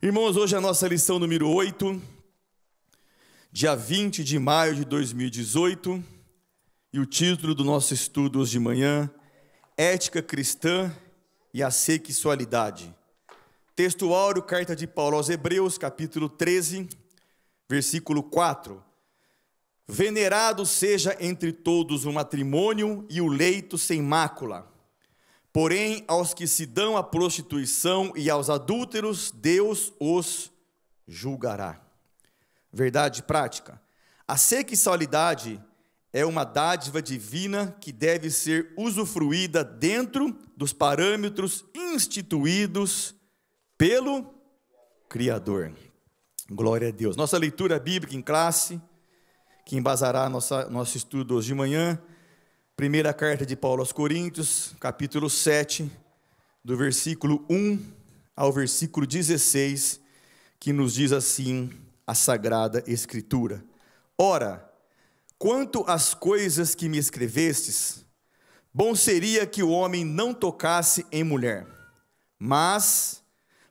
Irmãos, hoje é a nossa lição número 8, dia 20 de maio de 2018, e o título do nosso estudo hoje de manhã, Ética Cristã e a Sexualidade. Texto áureo, carta de Paulo aos Hebreus, capítulo 13, versículo 4. Venerado seja entre todos o matrimônio e o leito sem mácula. Porém, aos que se dão à prostituição e aos adúlteros, Deus os julgará. Verdade prática. A sexualidade é uma dádiva divina que deve ser usufruída dentro dos parâmetros instituídos pelo Criador. Glória a Deus. Nossa leitura bíblica em classe, que embasará nosso estudo hoje de manhã, primeira carta de Paulo aos Coríntios, capítulo 7, do versículo 1 ao versículo 16, que nos diz assim a Sagrada Escritura. Ora, quanto às coisas que me escrevestes, bom seria que o homem não tocasse em mulher, mas,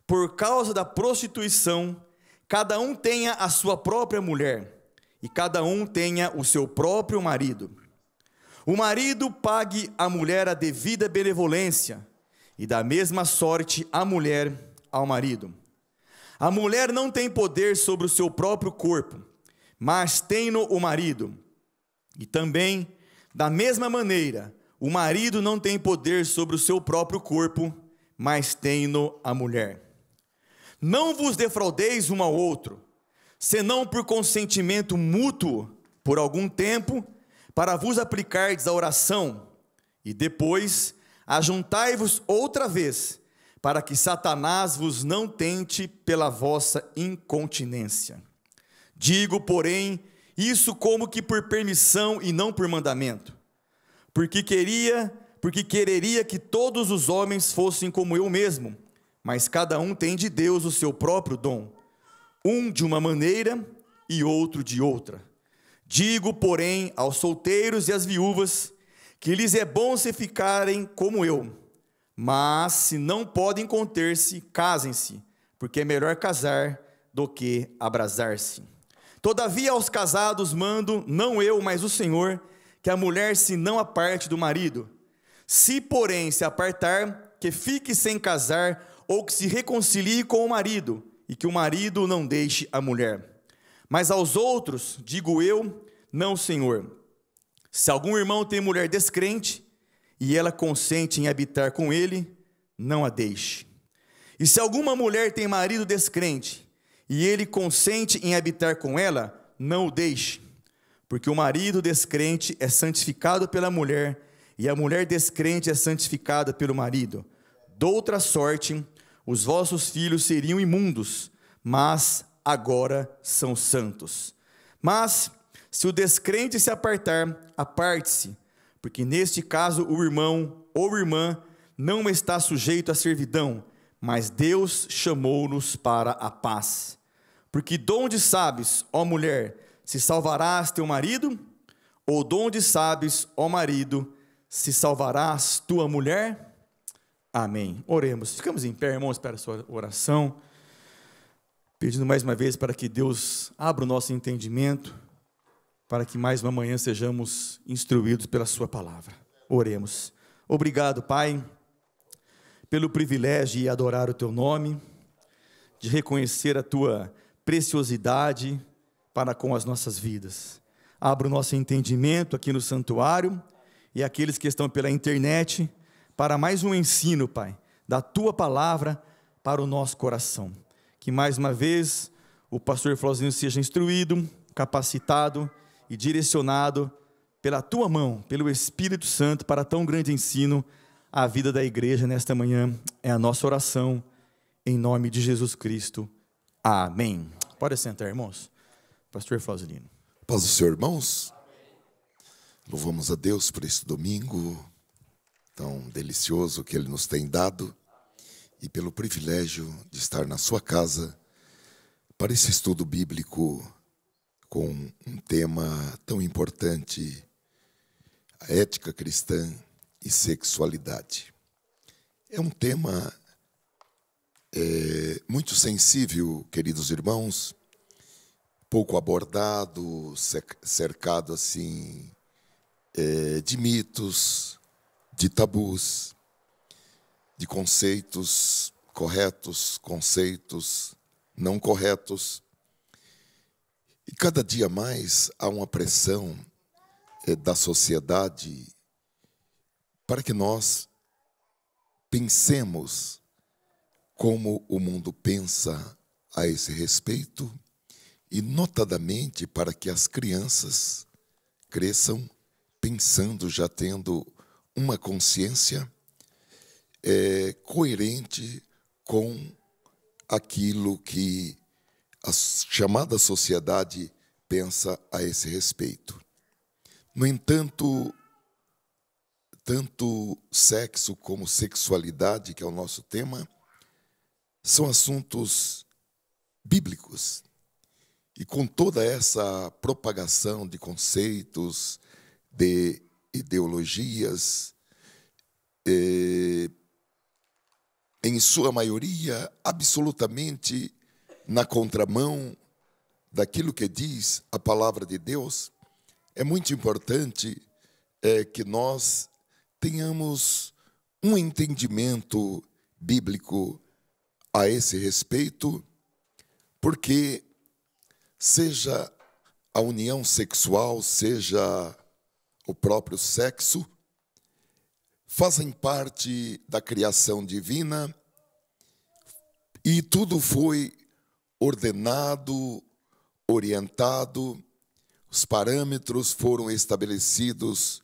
por causa da prostituição, cada um tenha a sua própria mulher, e cada um tenha o seu próprio marido. O marido pague à mulher a devida benevolência, e da mesma sorte a mulher ao marido. A mulher não tem poder sobre o seu próprio corpo, mas tem-no o marido. E também, da mesma maneira, o marido não tem poder sobre o seu próprio corpo, mas tem-no a mulher. Não vos defraudeis um ao outro, senão por consentimento mútuo, por algum tempo, para vos aplicardes a oração, e depois ajuntai-vos outra vez, para que Satanás vos não tente pela vossa incontinência. Digo, porém, isso como que por permissão e não por mandamento, porque quereria que todos os homens fossem como eu mesmo, mas cada um tem de Deus o seu próprio dom, um de uma maneira e outro de outra. Digo, porém, aos solteiros e às viúvas, que lhes é bom se ficarem como eu, mas se não podem conter-se, casem-se, porque é melhor casar do que abrasar-se. Todavia aos casados mando, não eu, mas o Senhor, que a mulher se não aparte do marido. Se, porém, se apartar, que fique sem casar, ou que se reconcilie com o marido, e que o marido não deixe a mulher. Mas aos outros, digo eu, não, Senhor. Se algum irmão tem mulher descrente, e ela consente em habitar com ele, não a deixe. E se alguma mulher tem marido descrente, e ele consente em habitar com ela, não o deixe. Porque o marido descrente é santificado pela mulher, e a mulher descrente é santificada pelo marido. Doutra sorte, os vossos filhos seriam imundos, mas agora são santos. Mas, se o descrente se apartar, aparte-se, porque neste caso o irmão ou irmã não está sujeito à servidão, mas Deus chamou-nos para a paz. Porque donde sabes, ó mulher, se salvarás teu marido? Ou donde sabes, ó marido, se salvarás tua mulher? Amém. Oremos. Ficamos em pé, irmãos, para a sua oração, pedindo mais uma vez para que Deus abra o nosso entendimento, para que mais uma manhã sejamos instruídos pela sua palavra. Oremos. Obrigado, Pai, pelo privilégio de adorar o teu nome, de reconhecer a tua preciosidade para com as nossas vidas. Abra o nosso entendimento aqui no santuário e aqueles que estão pela internet, para mais um ensino, Pai, da tua palavra para o nosso coração. Que mais uma vez o pastor Flauzinho seja instruído, capacitado e direcionado pela tua mão, pelo Espírito Santo, para tão grande ensino à vida da igreja nesta manhã. É a nossa oração, em nome de Jesus Cristo. Amém. Pode sentar, irmãos. Pastor Flauzinho. Paz do Senhor, irmãos. Louvamos a Deus por este domingo tão delicioso que Ele nos tem dado e pelo privilégio de estar na sua casa para esse estudo bíblico com um tema tão importante, a ética cristã e sexualidade. É um tema muito sensível, queridos irmãos, pouco abordado, cercado assim de mitos, de tabus, de conceitos corretos, conceitos não corretos. E cada dia mais há uma pressão da sociedade para que nós pensemos como o mundo pensa a esse respeito, e notadamente para que as crianças cresçam pensando, já tendo uma consciência coerente com aquilo que a chamada sociedade pensa a esse respeito. No entanto, tanto sexo como sexualidade, que é o nosso tema, são assuntos bíblicos. E com toda essa propagação de conceitos, de ideologias, em sua maioria, absolutamente na contramão daquilo que diz a palavra de Deus, é muito importante que nós tenhamos um entendimento bíblico a esse respeito, porque seja a união sexual, seja o próprio sexo, fazem parte da criação divina e tudo foi ordenado, orientado, os parâmetros foram estabelecidos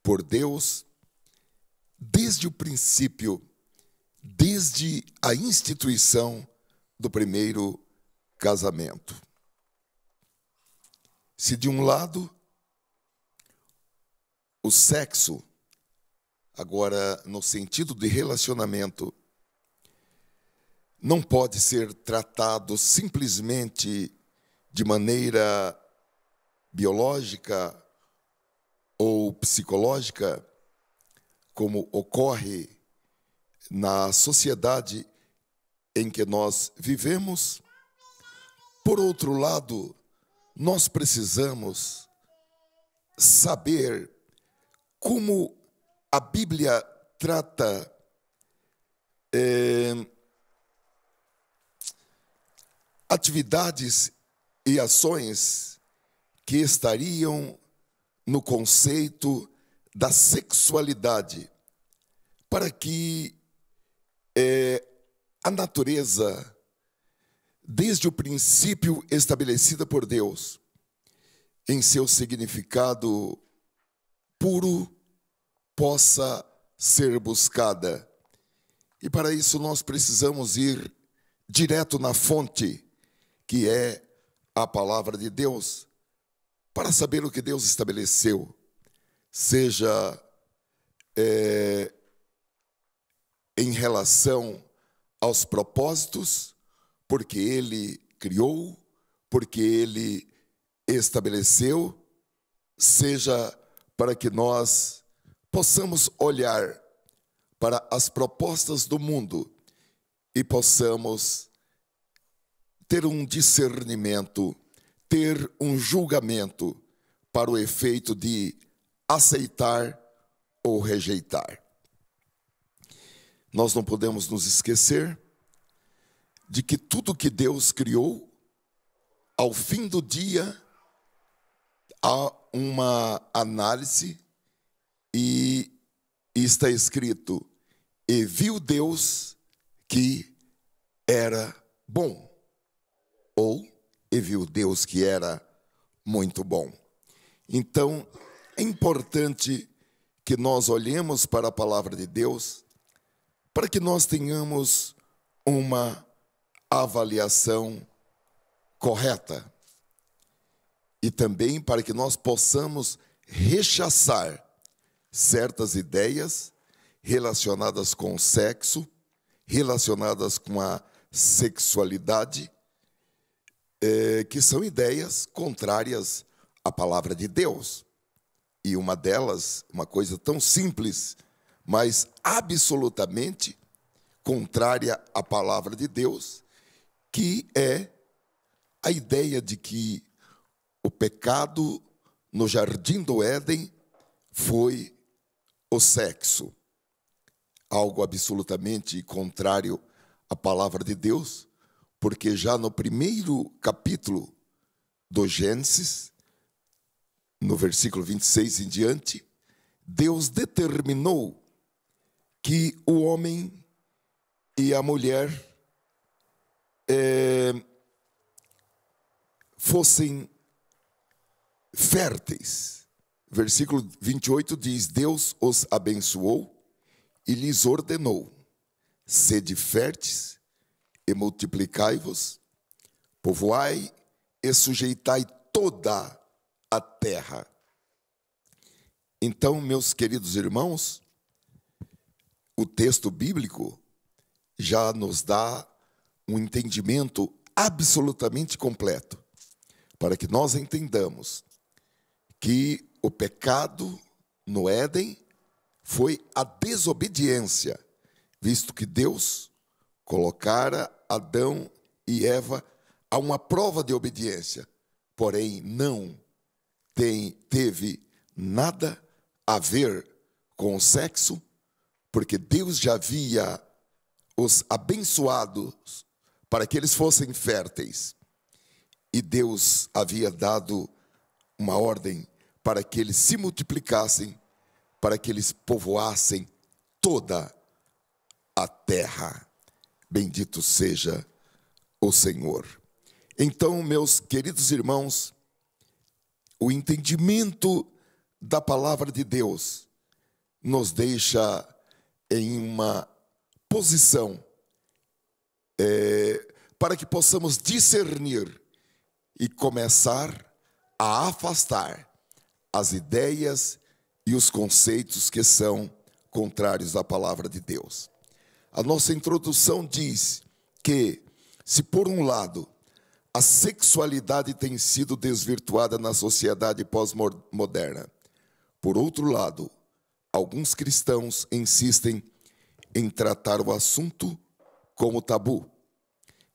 por Deus desde o princípio, desde a instituição do primeiro casamento. Se de um lado o sexo, agora no sentido de relacionamento, não pode ser tratado simplesmente de maneira biológica ou psicológica, como ocorre na sociedade em que nós vivemos. Por outro lado, nós precisamos saber como a Bíblia trata atividades e ações que estariam no conceito da sexualidade, para que a natureza, desde o princípio estabelecida por Deus, em seu significado puro, possa ser buscada. E para isso nós precisamos ir direto na fonte, que é a palavra de Deus, para saber o que Deus estabeleceu, seja em relação aos propósitos, porque Ele criou, porque Ele estabeleceu, seja para que nós possamos olhar para as propostas do mundo e possamos ter um discernimento, ter um julgamento para o efeito de aceitar ou rejeitar. Nós não podemos nos esquecer de que tudo que Deus criou, ao fim do dia, há uma análise e está escrito: e viu Deus que era bom, ou e viu Deus que era muito bom. Então, é importante que nós olhemos para a palavra de Deus, para que nós tenhamos uma avaliação correta e também para que nós possamos rechaçar certas ideias relacionadas com o sexo, relacionadas com a sexualidade, que são ideias contrárias à palavra de Deus. E uma delas, uma coisa tão simples, mas absolutamente contrária à palavra de Deus, que é a ideia de que o pecado no jardim do Éden foi o sexo. Algo absolutamente contrário à palavra de Deus, porque já no primeiro capítulo do Gênesis, no versículo 26 em diante, Deus determinou que o homem e a mulher fossem férteis. Versículo 28 diz: Deus os abençoou e lhes ordenou: sede férteis e multiplicai-vos, povoai e sujeitai toda a terra. Então, meus queridos irmãos, o texto bíblico já nos dá um entendimento absolutamente completo, para que nós entendamos que o pecado no Éden foi a desobediência, visto que Deus colocara Adão e Eva a uma prova de obediência, porém não teve nada a ver com o sexo, porque Deus já havia os abençoados para que eles fossem férteis. E Deus havia dado uma ordem para que eles se multiplicassem, para que eles povoassem toda a terra. Bendito seja o Senhor. Então, meus queridos irmãos, o entendimento da palavra de Deus nos deixa em uma posição para que possamos discernir e começar a afastar as ideias e os conceitos que são contrários à palavra de Deus. A nossa introdução diz que, se por um lado a sexualidade tem sido desvirtuada na sociedade pós-moderna, por outro lado, alguns cristãos insistem em tratar o assunto como tabu.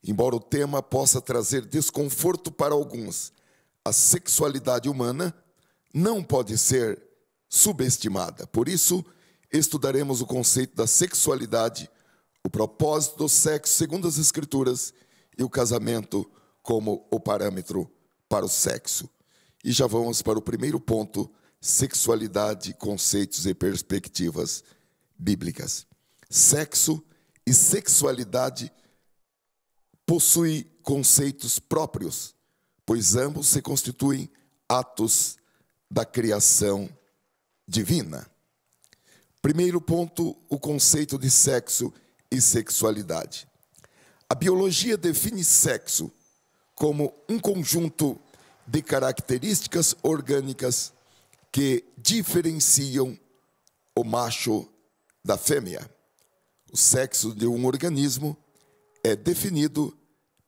Embora o tema possa trazer desconforto para alguns, a sexualidade humana não pode ser subestimada. Por isso, estudaremos o conceito da sexualidade, o propósito do sexo segundo as Escrituras e o casamento como o parâmetro para o sexo. E já vamos para o primeiro ponto: sexualidade, conceitos e perspectivas bíblicas. Sexo e sexualidade possuem conceitos próprios, pois ambos se constituem atos da criação divina. Primeiro ponto, o conceito de sexo e sexualidade. A biologia define sexo como um conjunto de características orgânicas que diferenciam o macho da fêmea. O sexo de um organismo é definido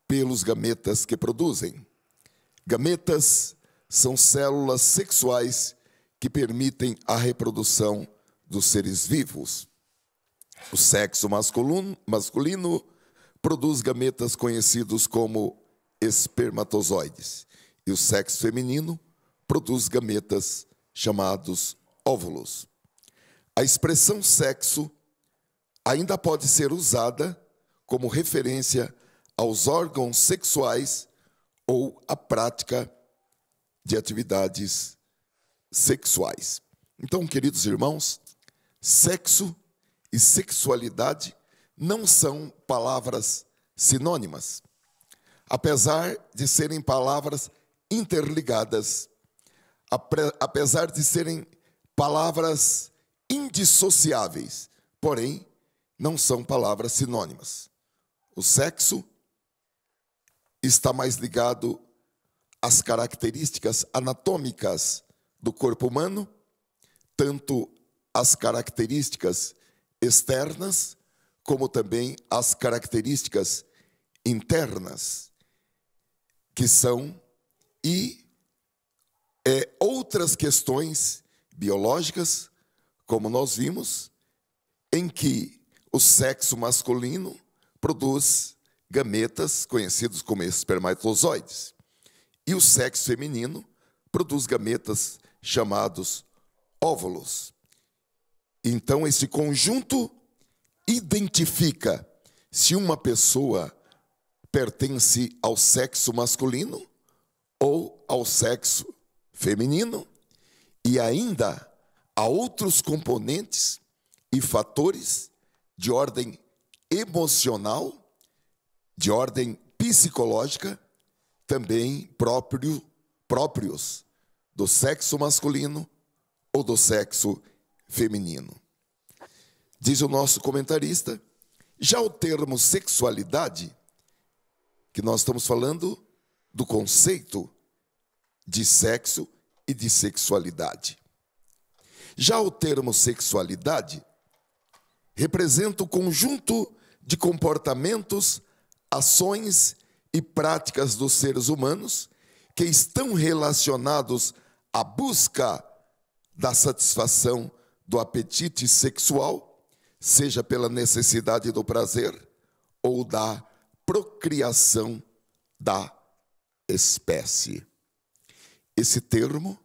pelos gametas que produzem. Gametas são células sexuais que permitem a reprodução dos seres vivos. O sexo masculino produz gametas conhecidos como espermatozoides, e o sexo feminino produz gametas chamados óvulos. A expressão sexo ainda pode ser usada como referência aos órgãos sexuais ou à prática de atividades sexuais. Então, queridos irmãos, sexo e sexualidade não são palavras sinônimas. Apesar de serem palavras interligadas, apesar de serem palavras indissociáveis, porém, não são palavras sinônimas. O sexo está mais ligado às características anatômicas do corpo humano, tanto as características externas, como também as características internas, que são outras questões biológicas, como nós vimos, em que o sexo masculino produz gametas, conhecidos como espermatozoides. E o sexo feminino produz gametas chamados óvulos. Então, esse conjunto identifica se uma pessoa pertence ao sexo masculino ou ao sexo feminino, e ainda há outros componentes e fatores de ordem emocional, de ordem psicológica, também próprios do sexo masculino ou do sexo feminino. Diz o nosso comentarista, já o termo sexualidade, que nós estamos falando do conceito de sexo e de sexualidade. Já o termo sexualidade representa o conjunto de comportamentos, ações e práticas dos seres humanos que estão relacionados à busca da satisfação do apetite sexual, seja pela necessidade do prazer ou da procriação da espécie. Esse termo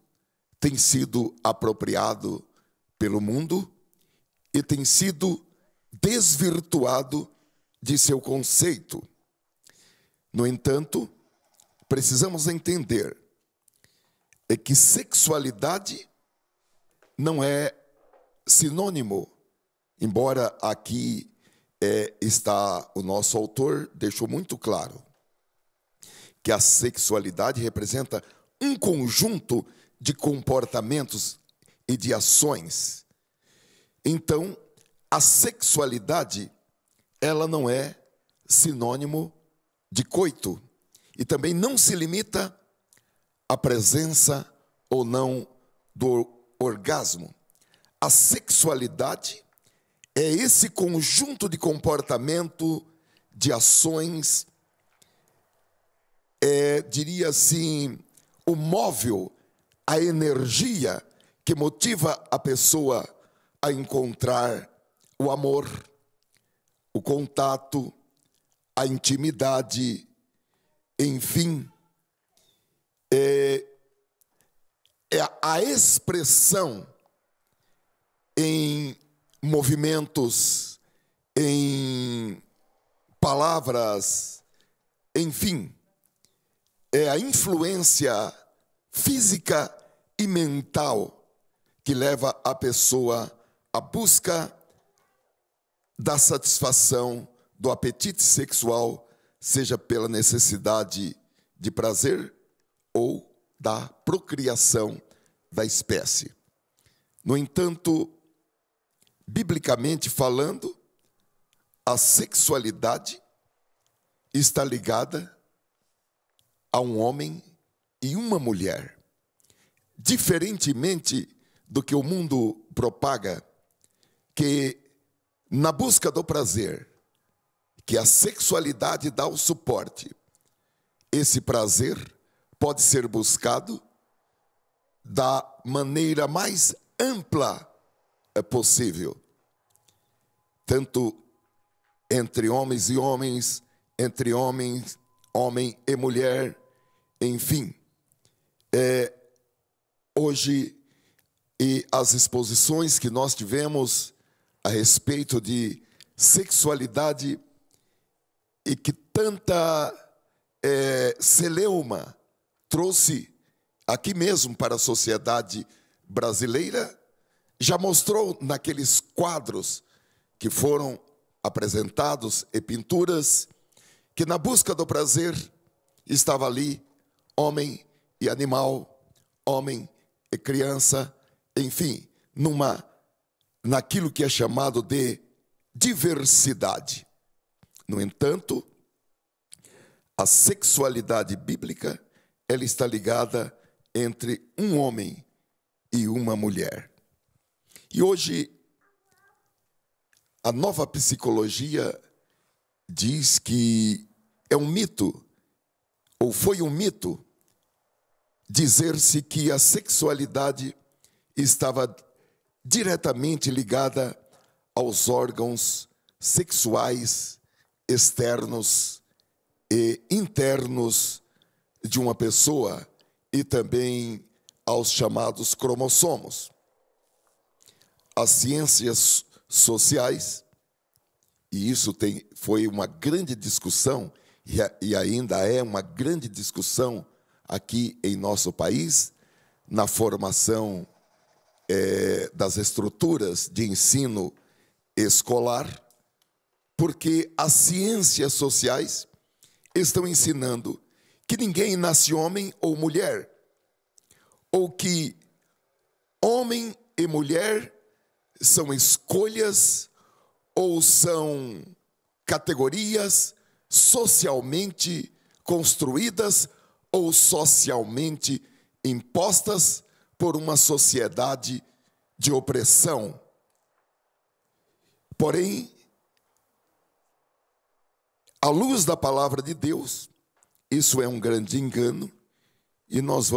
tem sido apropriado pelo mundo e tem sido desvirtuado de seu conceito. No entanto, precisamos entender que sexualidade não é sinônimo, embora aqui está o nosso autor, deixou muito claro que a sexualidade representa um conjunto de comportamentos e de ações. Então, a sexualidade, ela não é sinônimo de coito e também não se limita à presença ou não do orgasmo. A sexualidade é esse conjunto de comportamento, de ações, diria assim, o móvel, a energia que motiva a pessoa a encontrar o amor, o contato, a intimidade, enfim, é a expressão em movimentos, em palavras, enfim, é a influência física e mental que leva a pessoa à busca da satisfação do apetite sexual, seja pela necessidade de prazer ou da procriação da espécie. No entanto, biblicamente falando, a sexualidade está ligada a um homem e uma mulher. Diferentemente do que o mundo propaga, que na busca do prazer, que a sexualidade dá o suporte, esse prazer pode ser buscado da maneira mais ampla possível, tanto entre homens e homens, entre homens, homem e mulher, enfim. Hoje, e as exposições que nós tivemos a respeito de sexualidade e que tanta celeuma trouxe aqui mesmo para a sociedade brasileira, já mostrou naqueles quadros que foram apresentados e pinturas, que na busca do prazer estava ali homem e animal, homem e criança, enfim, naquilo que é chamado de diversidade. No entanto, a sexualidade bíblica, ela está ligada entre um homem e uma mulher. E hoje, a nova psicologia diz que é um mito, ou foi um mito, dizer-se que a sexualidade estava diretamente ligada aos órgãos sexuais externos internos de uma pessoa e também aos chamados cromossomos. As ciências sociais, e isso foi uma grande discussão, e ainda é uma grande discussão aqui em nosso país, na formação das estruturas de ensino escolar, porque as ciências sociais estão ensinando que ninguém nasce homem ou mulher, ou que homem e mulher são escolhas ou são categorias socialmente construídas ou socialmente impostas por uma sociedade de opressão. Porém, à luz da palavra de Deus, isso é um grande engano, e nós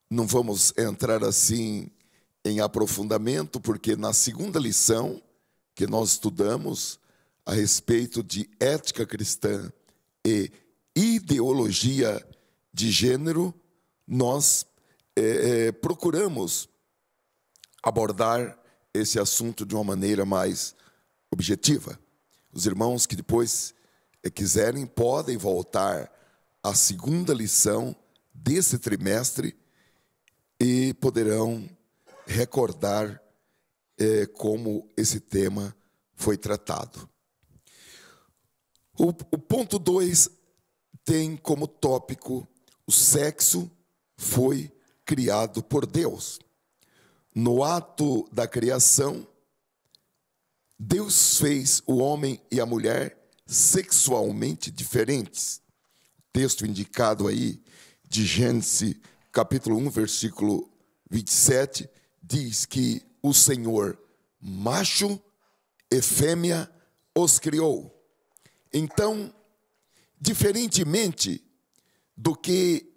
não vamos entrar assim em aprofundamento, porque na segunda lição que nós estudamos a respeito de ética cristã e ideologia de gênero, nós procuramos abordar esse assunto de uma maneira mais objetiva. Os irmãos que depois quiserem podem voltar à segunda lição desse trimestre e poderão recordar como esse tema foi tratado. O ponto 2 tem como tópico: o sexo foi criado por Deus. No ato da criação, Deus fez o homem e a mulher sexualmente diferentes. O texto indicado aí de Gênesis, capítulo 1, versículo 27, diz que o Senhor, macho e fêmea, os criou. Então, diferentemente do que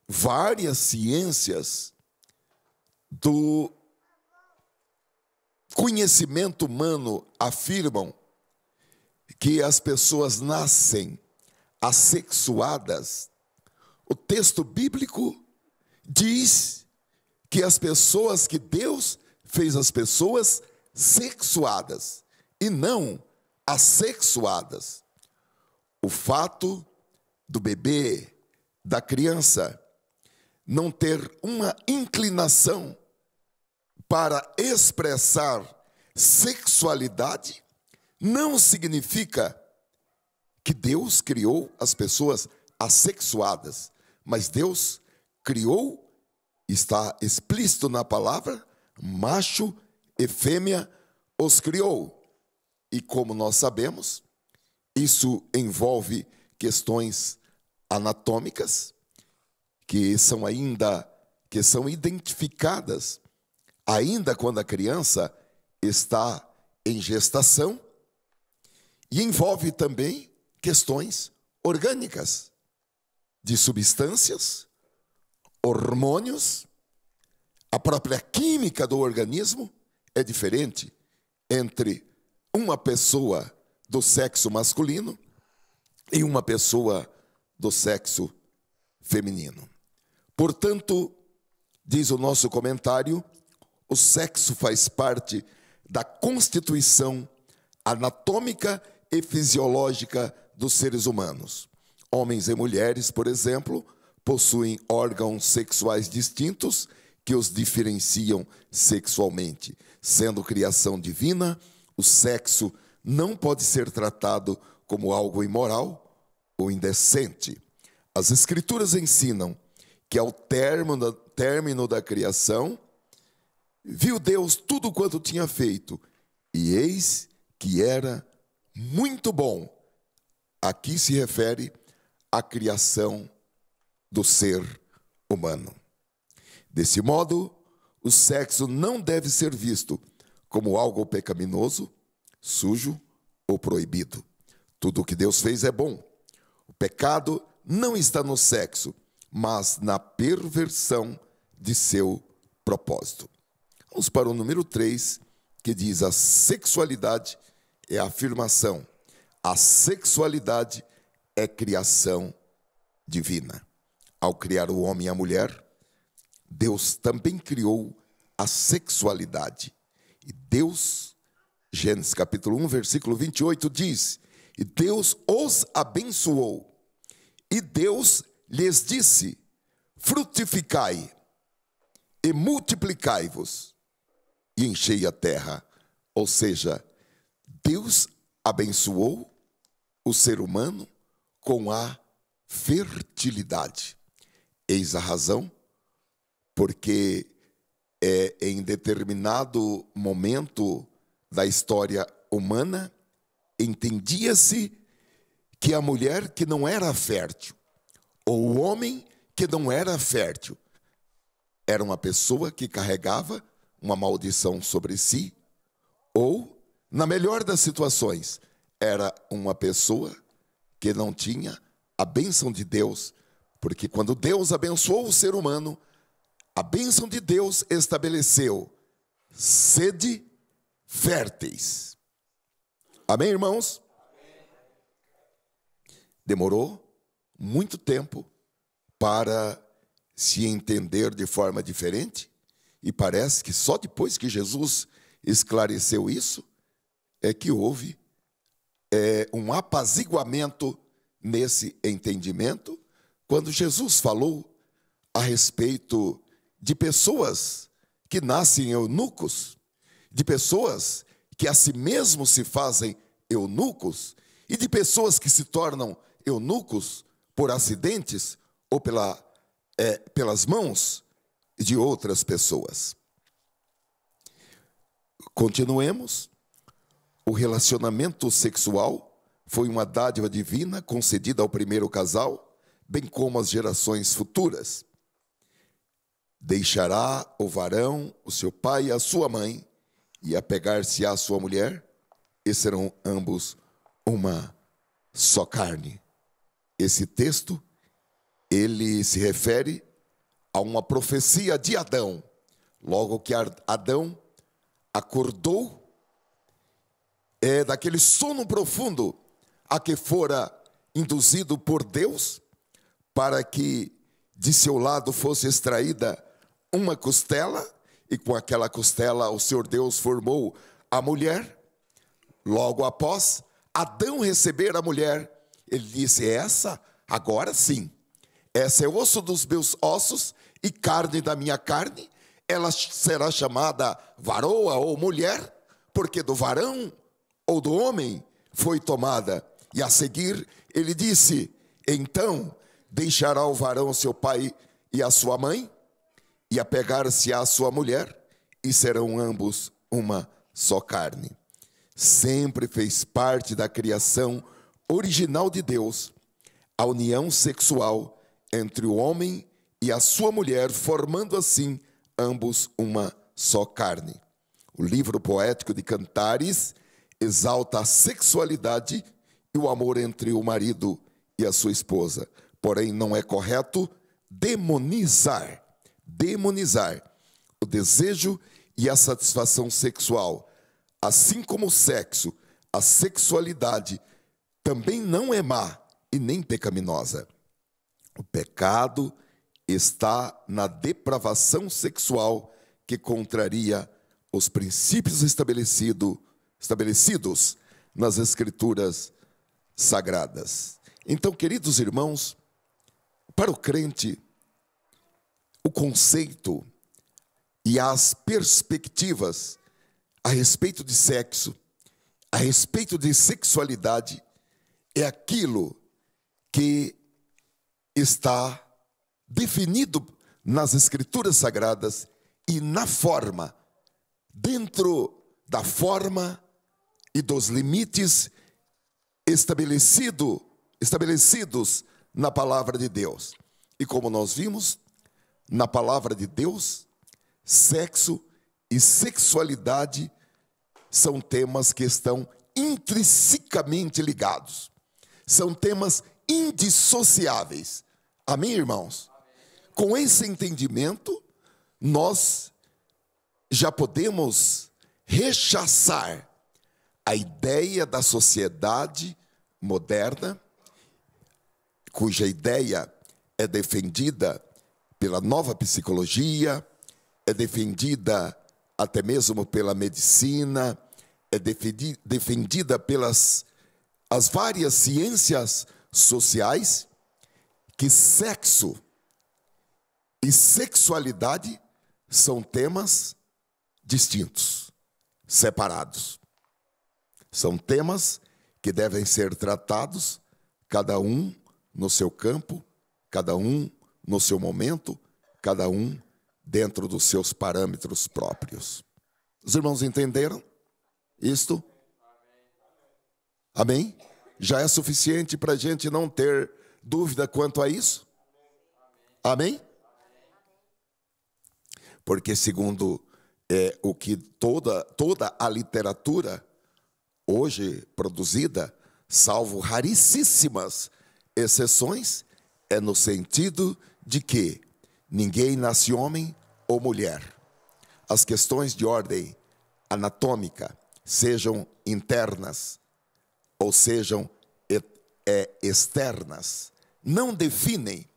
várias ciências do conhecimento humano afirmam que as pessoas nascem assexuadas, o texto bíblico diz que Deus fez as pessoas sexuadas e não assexuadas. O fato do bebê, da criança, não ter uma inclinação para expressar sexualidade não significa que Deus criou as pessoas assexuadas, mas Deus criou, está explícito na palavra, macho e fêmea os criou. E como nós sabemos, isso envolve questões anatômicas que são identificadas ainda quando a criança está em gestação, e envolve também questões orgânicas, de substâncias, hormônios. A própria química do organismo é diferente entre uma pessoa do sexo masculino e uma pessoa do sexo feminino. Portanto, diz o nosso comentário, o sexo faz parte da constituição anatômica e fisiológica dos seres humanos. Homens e mulheres, por exemplo, possuem órgãos sexuais distintos que os diferenciam sexualmente. Sendo criação divina, o sexo não pode ser tratado como algo imoral ou indecente. As Escrituras ensinam que ao término da criação, viu Deus tudo quanto tinha feito, e eis que era muito bom. Aqui se refere à criação do ser humano. Desse modo, o sexo não deve ser visto como algo pecaminoso, sujo ou proibido. Tudo o que Deus fez é bom. O pecado não está no sexo, mas na perversão de seu propósito. Vamos para o número 3, que diz: a sexualidade é a afirmação. A sexualidade é criação divina. Ao criar o homem e a mulher, Deus também criou a sexualidade. E Deus, Gênesis capítulo 1, versículo 28 diz: e Deus os abençoou, e Deus lhes disse: frutificai e multiplicai-vos e enchei a terra. Ou seja, Deus abençoou o ser humano com a fertilidade. Eis a razão porque em determinado momento da história humana, entendia-se que a mulher que não era fértil, ou o homem que não era fértil, era uma pessoa que carregava uma maldição sobre si, ou, na melhor das situações, era uma pessoa que não tinha a bênção de Deus, porque quando Deus abençoou o ser humano, a bênção de Deus estabeleceu: sede férteis. Amém, irmãos? Demorou muito tempo para se entender de forma diferente, e parece que só depois que Jesus esclareceu isso, é que houve um apaziguamento nesse entendimento, quando Jesus falou a respeito de pessoas que nascem eunucos, de pessoas que a si mesmos se fazem eunucos, e de pessoas que se tornam eunucos por acidentes ou pelas mãos de outras pessoas. Continuemos. O relacionamento sexual foi uma dádiva divina concedida ao primeiro casal, bem como às gerações futuras. Deixará o varão o seu pai e a sua mãe, e apegar-se à sua mulher, e serão ambos uma só carne. Esse texto, ele se refere a uma profecia de Adão. Logo que Adão acordou daquele sono profundo a que fora induzido por Deus, para que de seu lado fosse extraída uma costela, e com aquela costela o Senhor Deus formou a mulher. Logo após Adão receber a mulher, ele disse: essa, agora sim, essa é osso dos meus ossos e carne da minha carne, ela será chamada varoa ou mulher, porque do varão ou do homem foi tomada. E a seguir ele disse: então deixará o varão seu pai e a sua mãe, e apegar-se à sua mulher, e serão ambos uma só carne. Sempre fez parte da criação original de Deus a união sexual entre o homem e a sua mulher, formando assim ambos uma só carne. O livro poético de Cantares exalta a sexualidade e o amor entre o marido e a sua esposa. Porém, não é correto demonizar o desejo e a satisfação sexual. Assim como o sexo, a sexualidade também não é má e nem pecaminosa. O pecado está na depravação sexual, que contraria os princípios estabelecidos nas Escrituras Sagradas. Então, queridos irmãos, para o crente, o conceito e as perspectivas a respeito de sexo, a respeito de sexualidade, é aquilo que está definido nas Escrituras Sagradas e na forma, dentro da forma e dos limites estabelecidos na palavra de Deus. E como nós vimos, na palavra de Deus, sexo e sexualidade são temas que estão intrinsecamente ligados. São temas indissociáveis. Amém, irmãos? Amém. Com esse entendimento, nós já podemos rechaçar a ideia da sociedade moderna, cuja ideia é defendida pela nova psicologia, é defendida até mesmo pela medicina, é defendida pelas as várias ciências sociais, que sexo e sexualidade são temas distintos, separados. São temas que devem ser tratados, cada um no seu campo, cada um no seu momento, cada um dentro dos seus parâmetros próprios. Os irmãos entenderam isto? Amém? Já é suficiente para a gente não ter dúvida quanto a isso? Amém? Porque segundo o que toda a literatura hoje produzida, salvo raríssimas exceções, é no sentido de que ninguém nasce homem ou mulher. As questões de ordem anatômica, sejam internas ou sejam externas, não definem.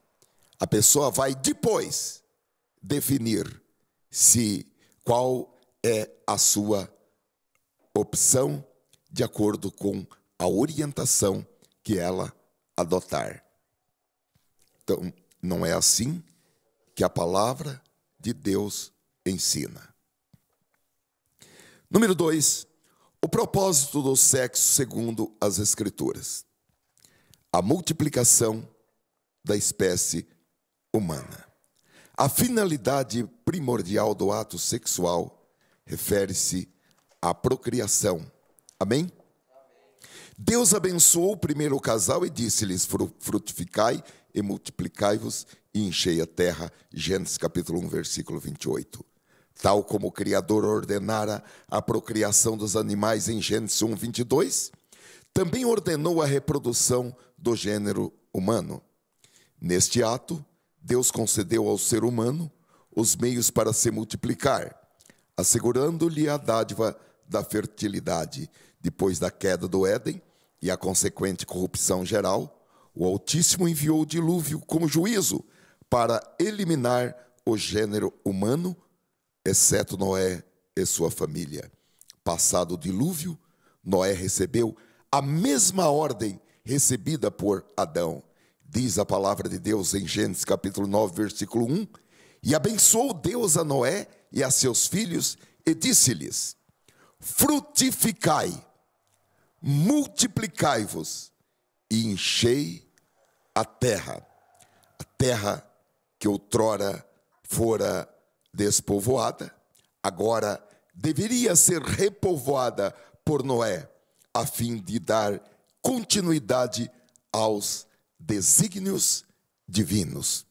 A pessoa vai depois definir qual é a sua opção de acordo com a orientação que ela adotar. Então, não é assim que a palavra de Deus ensina. Número 2, o propósito do sexo segundo as Escrituras. A multiplicação da espécie humana. A finalidade primordial do ato sexual refere-se à procriação. Amém? Deus abençoou primeiro o casal e disse-lhes: frutificai e multiplicai-vos e enchei a terra. Gênesis capítulo 1, versículo 28. Tal como o Criador ordenara a procriação dos animais em Gênesis 1, 22, também ordenou a reprodução do gênero humano. Neste ato, Deus concedeu ao ser humano os meios para se multiplicar, assegurando-lhe a dádiva da fertilidade. Depois da queda do Éden e a consequente corrupção geral, o Altíssimo enviou o dilúvio como juízo para eliminar o gênero humano, exceto Noé e sua família. Passado o dilúvio, Noé recebeu a mesma ordem recebida por Adão. Diz a palavra de Deus em Gênesis capítulo 9, versículo 1. E abençoou Deus a Noé e a seus filhos e disse-lhes: frutificai, multiplicai-vos e enchei a terra que outrora fora despovoada, agora deveria ser repovoada por Noé, a fim de dar continuidade aos desígnios divinos.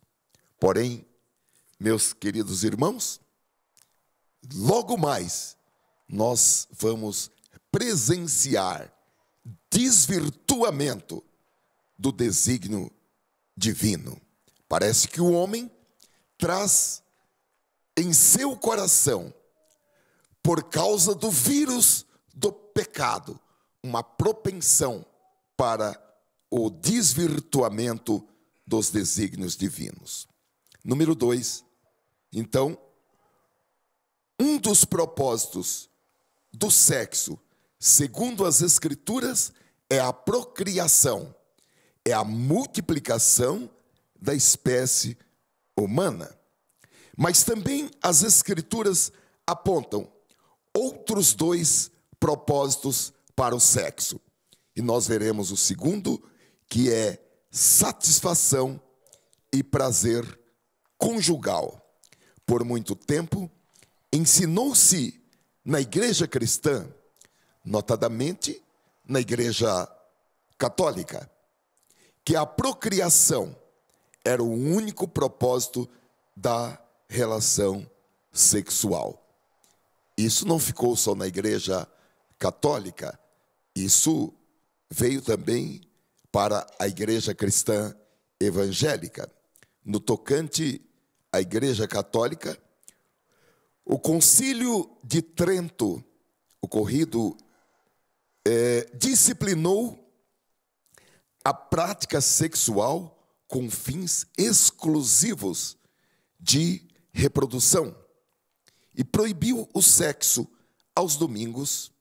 Porém, meus queridos irmãos, logo mais nós vamos presenciar desvirtuamento do desígnio divino. Parece que o homem traz em seu coração, por causa do vírus do pecado, uma propensão para o desvirtuamento dos desígnios divinos. Número 2, então, um dos propósitos do sexo, segundo as Escrituras, é a procriação, é a multiplicação da espécie humana. Mas também as Escrituras apontam outros 2 propósitos para o sexo. E nós veremos o segundo, que é satisfação e prazer conjugal. Por muito tempo, ensinou-se na igreja cristã, notadamente na igreja católica, que a procriação era o único propósito da relação sexual. Isso não ficou só na igreja católica, isso veio também para a igreja cristã evangélica. No tocante à igreja católica, o Concílio de Trento, ocorrido, disciplinou a prática sexual com fins exclusivos de reprodução e proibiu o sexo aos domingos,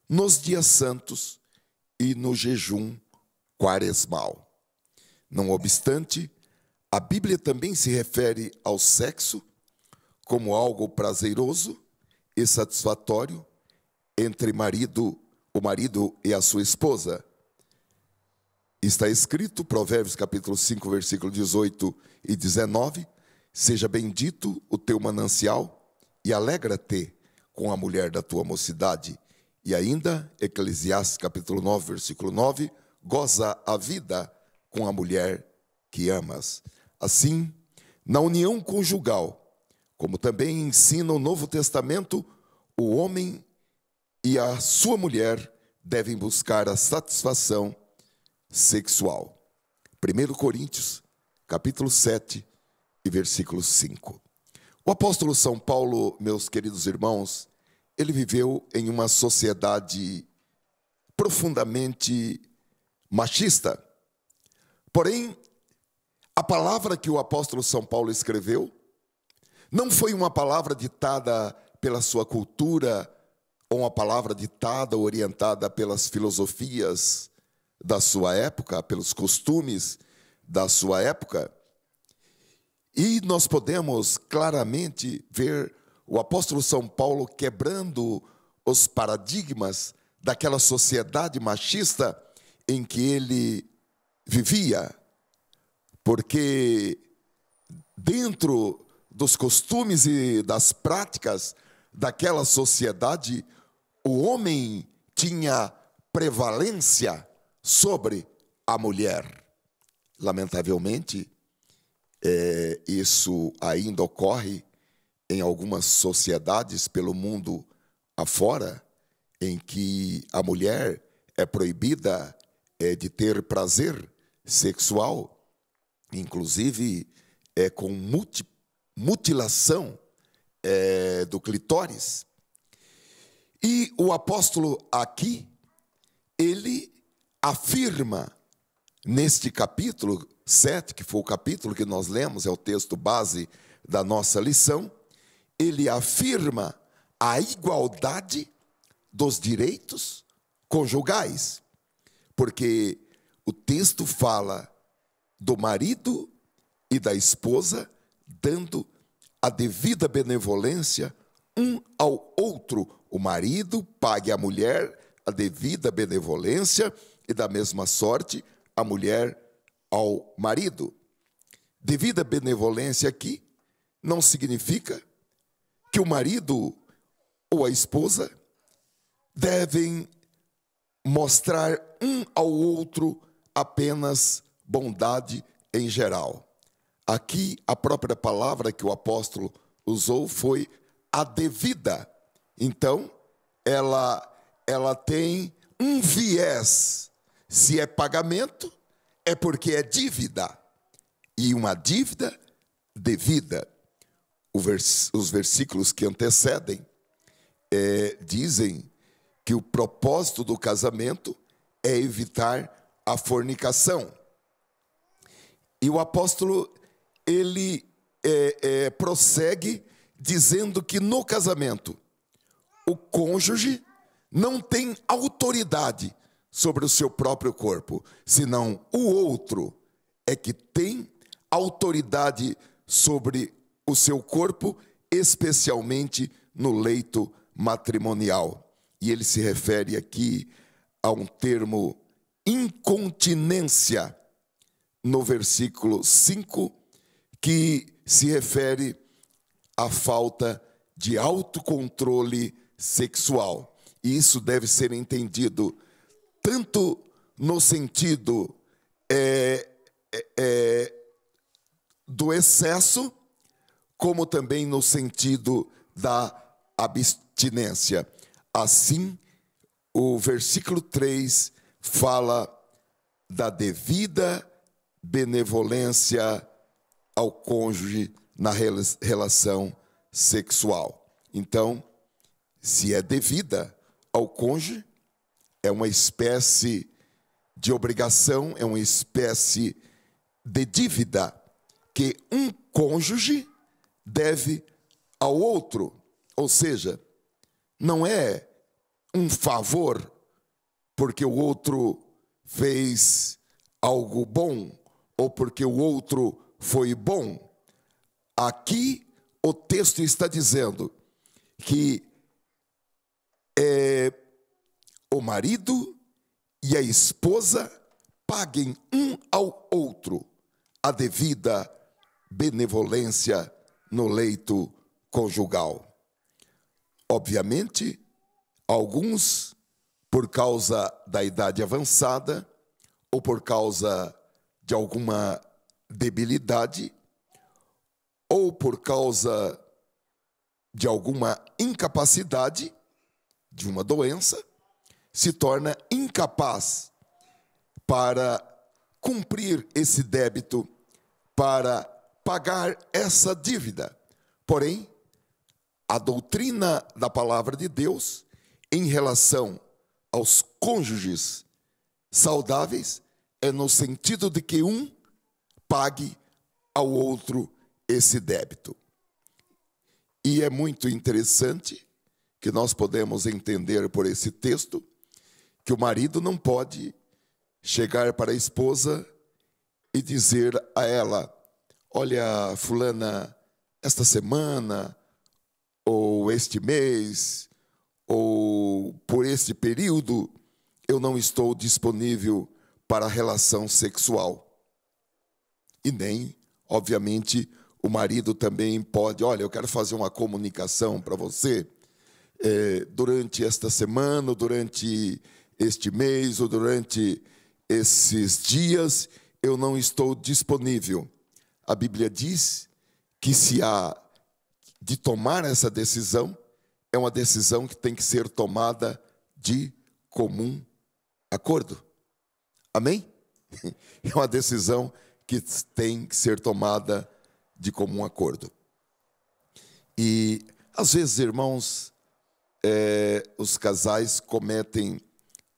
nos dias santos e no jejum quaresmal. Não obstante, a Bíblia também se refere ao sexo como algo prazeroso e satisfatório entre o marido e a sua esposa. Está escrito, Provérbios capítulo 5, versículo 18 e 19, seja bendito o teu manancial e alegra-te com a mulher da tua mocidade. E ainda, Eclesiastes capítulo 9, versículo 9, goza a vida com a mulher que amas. Assim, na união conjugal, como também ensina o Novo Testamento, o homem e a sua mulher devem buscar a satisfação sexual. 1 Coríntios, capítulo 7 e versículo 5. O apóstolo São Paulo, meus queridos irmãos, ele viveu em uma sociedade profundamente machista. Porém, a palavra que o apóstolo São Paulo escreveu não foi uma palavra ditada pela sua cultura, ou uma palavra ditada, orientada pelas filosofias da sua época, pelos costumes da sua época. E nós podemos claramente ver o apóstolo São Paulo quebrando os paradigmas daquela sociedade machista em que ele vivia. Porque dentro dos costumes e das práticas daquela sociedade, o homem tinha prevalência sobre a mulher. Lamentavelmente, isso ainda ocorre em algumas sociedades pelo mundo afora, em que a mulher é proibida de ter prazer sexual, inclusive com mutilação do clitóris. E o apóstolo aqui, ele afirma neste capítulo 7, que foi o capítulo que nós lemos, é o texto base da nossa lição, ele afirma a igualdade dos direitos conjugais, porque o texto fala do marido e da esposa dando a devida benevolência um ao outro. O marido pague à mulher a devida benevolência e, da mesma sorte, a mulher ao marido. Devida benevolência aqui não significa que o marido ou a esposa devem mostrar um ao outro apenas bondade em geral. Aqui, a própria palavra que o apóstolo usou foi a devida. Então, ela tem um viés. Se é pagamento, é porque é dívida. E uma dívida devida. Os versículos que antecedem dizem que o propósito do casamento é evitar a fornicação. E o apóstolo, ele prossegue dizendo que no casamento, o cônjuge não tem autoridade sobre o seu próprio corpo, senão o outro é que tem autoridade sobre o seu corpo, especialmente no leito matrimonial. E ele se refere aqui a um termo incontinência, no versículo 5, que se refere à falta de autocontrole sexual. E isso deve ser entendido tanto no sentido do excesso, como também no sentido da abstinência. Assim, o versículo 3 fala da devida benevolência ao cônjuge na relação sexual. Então, se é devida ao cônjuge, é uma espécie de obrigação, é uma espécie de dívida que um cônjuge deve ao outro. Ou seja, não é um favor porque o outro fez algo bom ou porque o outro foi bom. Aqui o texto está dizendo que o marido e a esposa paguem um ao outro a devida benevolência no leito conjugal. Obviamente, alguns, por causa da idade avançada ou por causa de alguma debilidade ou por causa de alguma incapacidade, de uma doença, se torna incapaz para cumprir esse débito, para pagar essa dívida. Porém, a doutrina da palavra de Deus em relação aos cônjuges saudáveis é no sentido de que um pague ao outro esse débito. E é muito interessante que nós podemos entender por esse texto que o marido não pode chegar para a esposa e dizer a ela: olha, fulana, esta semana, ou este mês, ou por este período, eu não estou disponível para a relação sexual. E nem, obviamente, o marido também pode: olha, eu quero fazer uma comunicação para você, durante esta semana, ou durante este mês, ou durante esses dias, eu não estou disponível. A Bíblia diz que se há de tomar essa decisão, é uma decisão que tem que ser tomada de comum acordo. Amém? É uma decisão que tem que ser tomada de comum acordo. E, às vezes, irmãos, os casais cometem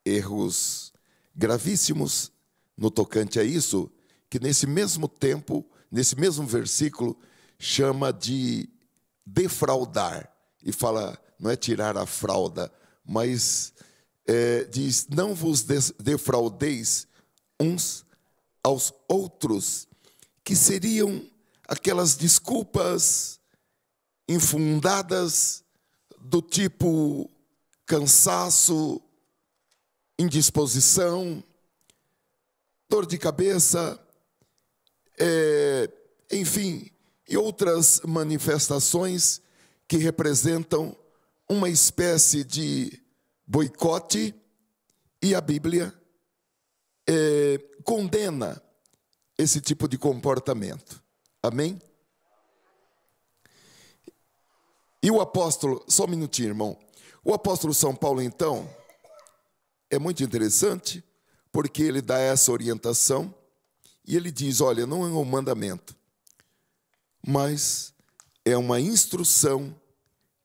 erros gravíssimos no tocante a isso, que nesse mesmo tempo, nesse mesmo versículo, chama de defraudar. E fala, não é tirar a fralda, mas diz: não vos defraudeis uns aos outros, que seriam aquelas desculpas infundadas do tipo cansaço, indisposição, dor de cabeça, enfim, e outras manifestações que representam uma espécie de boicote, e a Bíblia condena esse tipo de comportamento. Amém? E o apóstolo, só um minutinho, irmão. O apóstolo São Paulo, então, é muito interessante, porque ele dá essa orientação, e ele diz: olha, não é um mandamento, mas é uma instrução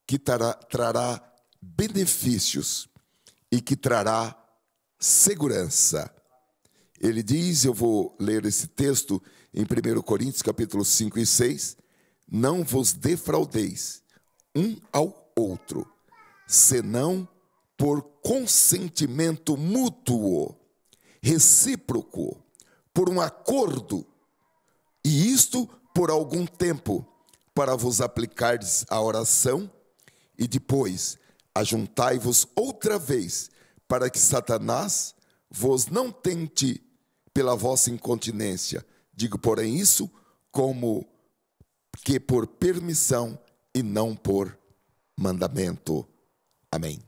que trará benefícios e que trará segurança. Ele diz, eu vou ler esse texto em 1 Coríntios, capítulos 5 e 6, não vos defraudeis um ao outro, senão por consentimento mútuo, recíproco, por um acordo, e isto por algum tempo, para vos aplicardes à oração, e depois ajuntai-vos outra vez, para que Satanás vos não tente pela vossa incontinência. Digo, porém, isso como que por permissão e não por mandamento. Amém.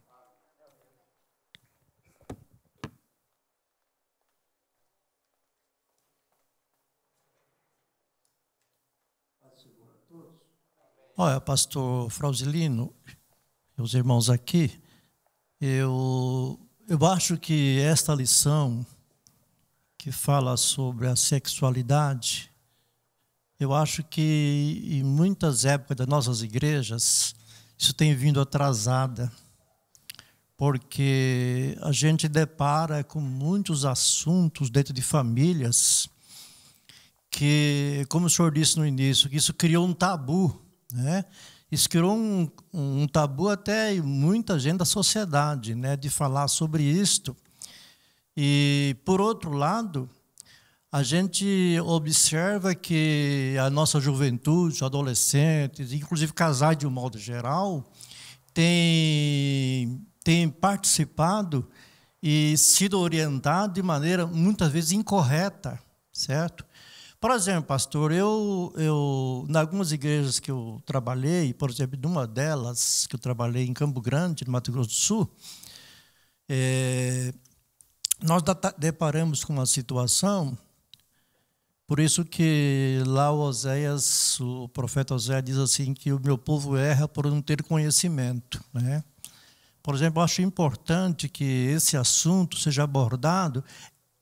Olha, pastor Frausilino, os irmãos aqui, eu acho que esta lição que fala sobre a sexualidade, eu acho que em muitas épocas das nossas igrejas, isso tem vindo atrasada, porque a gente depara com muitos assuntos dentro de famílias que, como o senhor disse no início, que isso criou um tabu, né? Isso criou um tabu até em muita gente da sociedade, né, de falar sobre isto. E, por outro lado, a gente observa que a nossa juventude, os adolescentes, inclusive casais de um modo geral, têm participado e sido orientado de maneira, muitas vezes, incorreta, certo? Por exemplo, pastor, eu em algumas igrejas que eu trabalhei, por exemplo, numa delas, que eu trabalhei em Campo Grande, no Mato Grosso do Sul, nós deparamos com uma situação, por isso que lá o profeta Oséias diz assim, que o meu povo erra por não ter conhecimento, né? Por exemplo, eu acho importante que esse assunto seja abordado.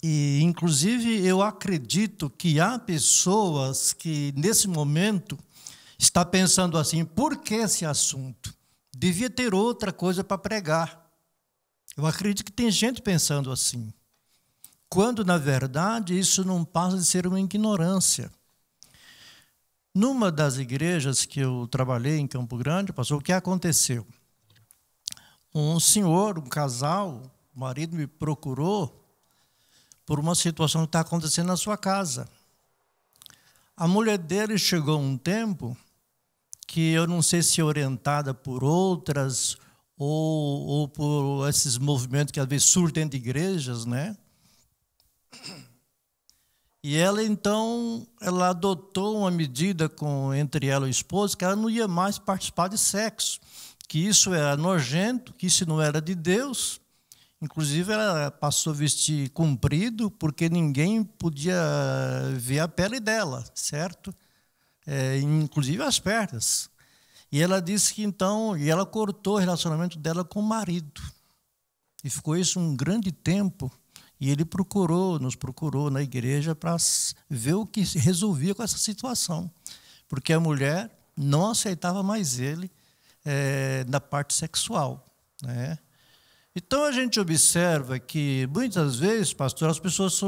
E, inclusive, eu acredito que há pessoas que, nesse momento, estão pensando assim, por que esse assunto? Devia ter outra coisa para pregar. Eu acredito que tem gente pensando assim. Quando, na verdade, isso não passa de ser uma ignorância. Numa das igrejas que eu trabalhei em Campo Grande, pastor, o que aconteceu? Um senhor, um casal, o marido me procurou por uma situação que está acontecendo na sua casa. A mulher dele chegou um tempo que eu não sei se orientada por outras ou por esses movimentos que às vezes surgem dentro de igrejas, né? E ela, então, ela adotou uma medida entre ela e o esposo que ela não ia mais participar de sexo, que isso era nojento, que isso não era de Deus. Inclusive, ela passou a vestir comprido, porque ninguém podia ver a pele dela, certo? Inclusive as pernas. E ela disse que, então, e ela cortou o relacionamento dela com o marido. E ficou isso um grande tempo. E ele nos procurou na igreja para ver o que se resolvia com essa situação. Porque a mulher não aceitava mais ele na parte sexual, né? Então, a gente observa que, muitas vezes, pastor, as pessoas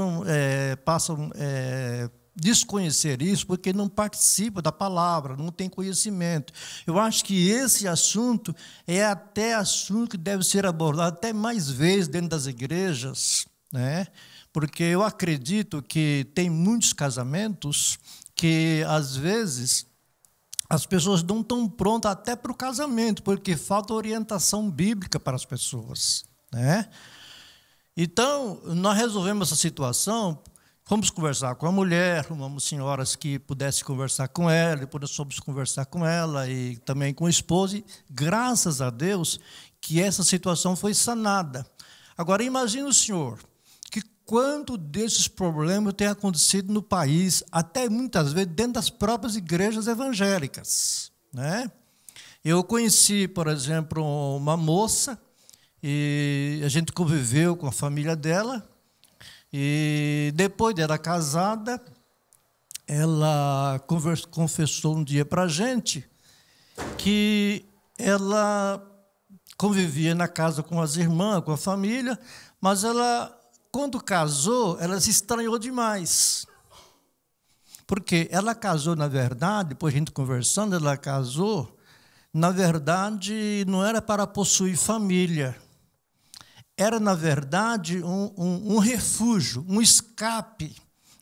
passam a desconhecer isso porque não participam da palavra, não têm conhecimento. Eu acho que esse assunto é até assunto que deve ser abordado até mais vezes dentro das igrejas, né? Porque eu acredito que tem muitos casamentos que, às vezes, as pessoas não estão prontas até para o casamento, porque falta orientação bíblica para as pessoas, né? Então, nós resolvemos essa situação, fomos conversar com a mulher, arrumamos senhoras que pudessem conversar com ela, depois fomos conversar com ela e também com o esposo, e graças a Deus que essa situação foi sanada. Agora, imagine o senhor, que quanto desses problemas tem acontecido no país, até muitas vezes dentro das próprias igrejas evangélicas, né? Eu conheci, por exemplo, uma moça, e a gente conviveu com a família dela, e depois dela casada, ela confessou um dia para a gente que ela convivia na casa com as irmãs, com a família, mas ela, quando casou, ela se estranhou demais. Porque ela casou, na verdade, depois a gente conversando, ela casou, na verdade, não era para possuir família. Era, na verdade, um refúgio, um escape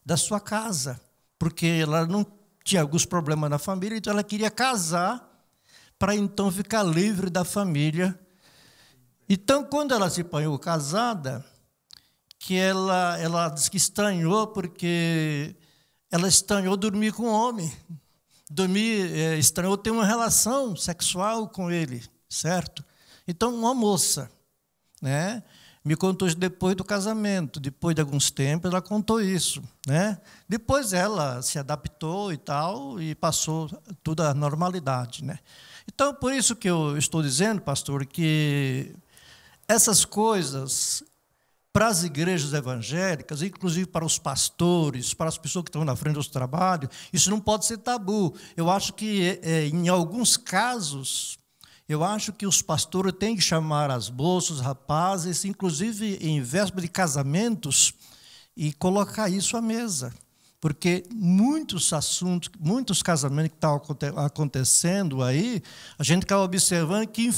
da sua casa. Porque ela não tinha alguns problemas na família, então ela queria casar para, então, ficar livre da família. Então, quando ela se apanhou casada, que ela disse que estranhou, porque ela estranhou dormir com o homem. Estranhou ter uma relação sexual com ele, certo? Então, uma moça, né, me contou isso depois do casamento, depois de alguns tempos ela contou isso, né? Depois ela se adaptou e tal, e passou tudo à normalidade, né? Então, por isso que eu estou dizendo, pastor, que essas coisas, para as igrejas evangélicas, inclusive para os pastores, para as pessoas que estão na frente dos trabalhos, isso não pode ser tabu. Eu acho que, em alguns casos, eu acho que os pastores têm que chamar as moças, os rapazes, inclusive em véspera de casamentos, e colocar isso à mesa. Porque muitos assuntos, muitos casamentos que estão acontecendo aí, a gente está observando que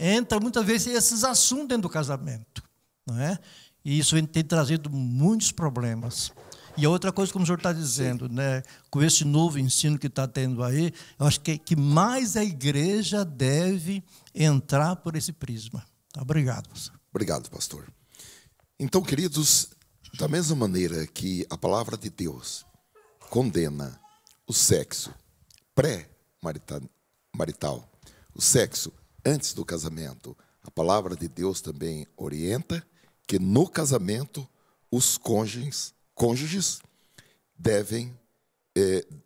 entra muitas vezes esses assuntos dentro do casamento, não é? E isso tem trazido muitos problemas. E a outra coisa, como o senhor está dizendo, né, com esse novo ensino que está tendo aí, eu acho que mais a igreja deve entrar por esse prisma. Tá, obrigado, pastor. Obrigado, pastor. Então, queridos, da mesma maneira que a palavra de Deus condena o sexo pré-marital, o sexo antes do casamento, a palavra de Deus também orienta que no casamento os cônjuges devem,